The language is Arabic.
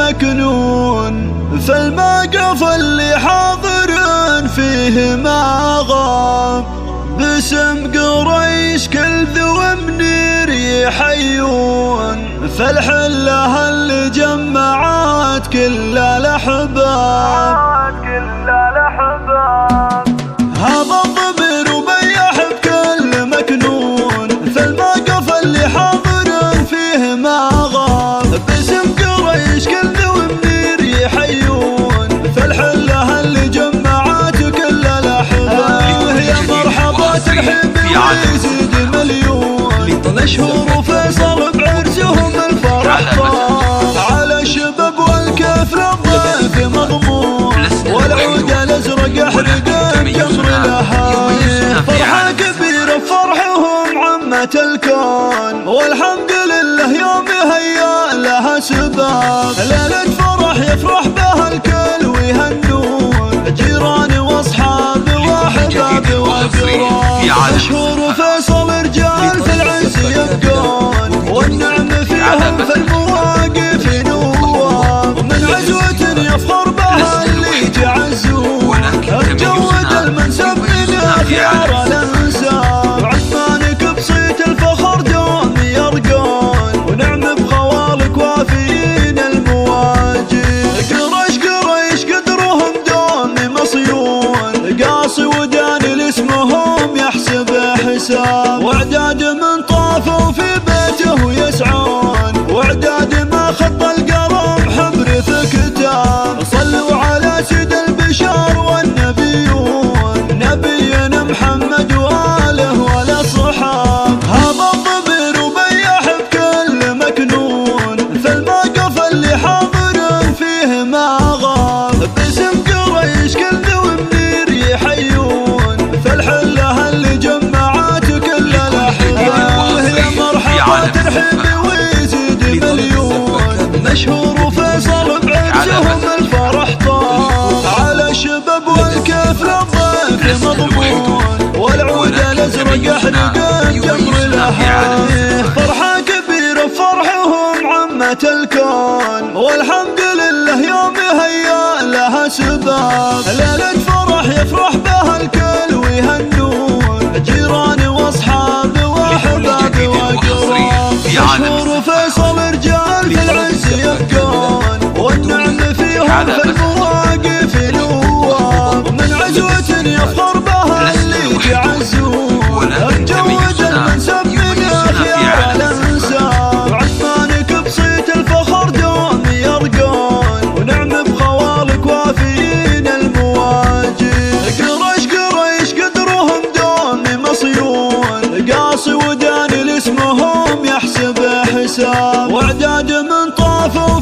مكنون، فالموقف اللي حاضر فيه ما غاب، باسم قريش كل ذو منير يحيون، فالحلة اللي جمعت كل الأحباب. هذا الضمير وبيح بكل مكنون، فالموقف اللي حاضر فيه ما غاب، باسم قريش كل ذو منير يحيون، فالحلة اللي جمعت كل الأحباب. يا مرحبا ترحيب ويزيد مليون، أشهر فيصل بعرسهم الفرح طال، على الشباب والكيف للضيف مضمون، والعود الأزرق أحرق الجمر لها. فرحة كبيرة بفرحهم عمة الكون، والحمد لله يوم هيا لها سباب، ليلة فرح يفرح بها الكل ويهنون، جيران واصحاب واحباب وقراب. أشهر فيصل رجال في العز يبقون، والنعم فيهم في المواقف نواب، من عزوة يفخر بها اللي تعزون، الجود المنسب من خيار الانساب، عثمانك بصيت الفخر دوم يرقون، ونعم بخوالك وافيين المواجب. قريش قدرهم دوم مصيون، قاصي وداني لاسمهم يحسب حساب، واعداد من طافوا في بيته يسعون، واعداد ما خط القلم حبر في كتاب. صلوا على سيد البشر والنبيون، نبينا محمد وآله والأصحاب. هذا الضمير وبيح بكل مكنون، فالموقف اللي حاضر فيه ما غاب، باسم قريش كل ذو منير يحيون، فالحلة اللي جمعت كل الأحباب. يا مرحبا ترحيب ويزيد مليون، مشهور فيصل بعرسهم الفرح طال، على الشباب والكيف للضيف مضمون، والعود الأزرق أحرق الجمر لها. فرحة كبيرة بفرحهم عمة الكون، والحمد لله يوم هيا لها سباب، ليلة فرح يفرح بها الكل ويهنون، جيران واصحاب واحباب وقراب. أشهر فيصل رجال في العز يبقون، والنعم فيهم في المواقف نواب، من عزوة يفخر بها اللي تعزون، الجود المنسب من خيار الانساب، عثمانك بصيت الفخر دوم يرقون، ونعم بخوالك وافيين المواجب. قريش قدرهم دوم مصيون، قاصي وداني لاسمهم يحسب حساب، واعداد من طافوا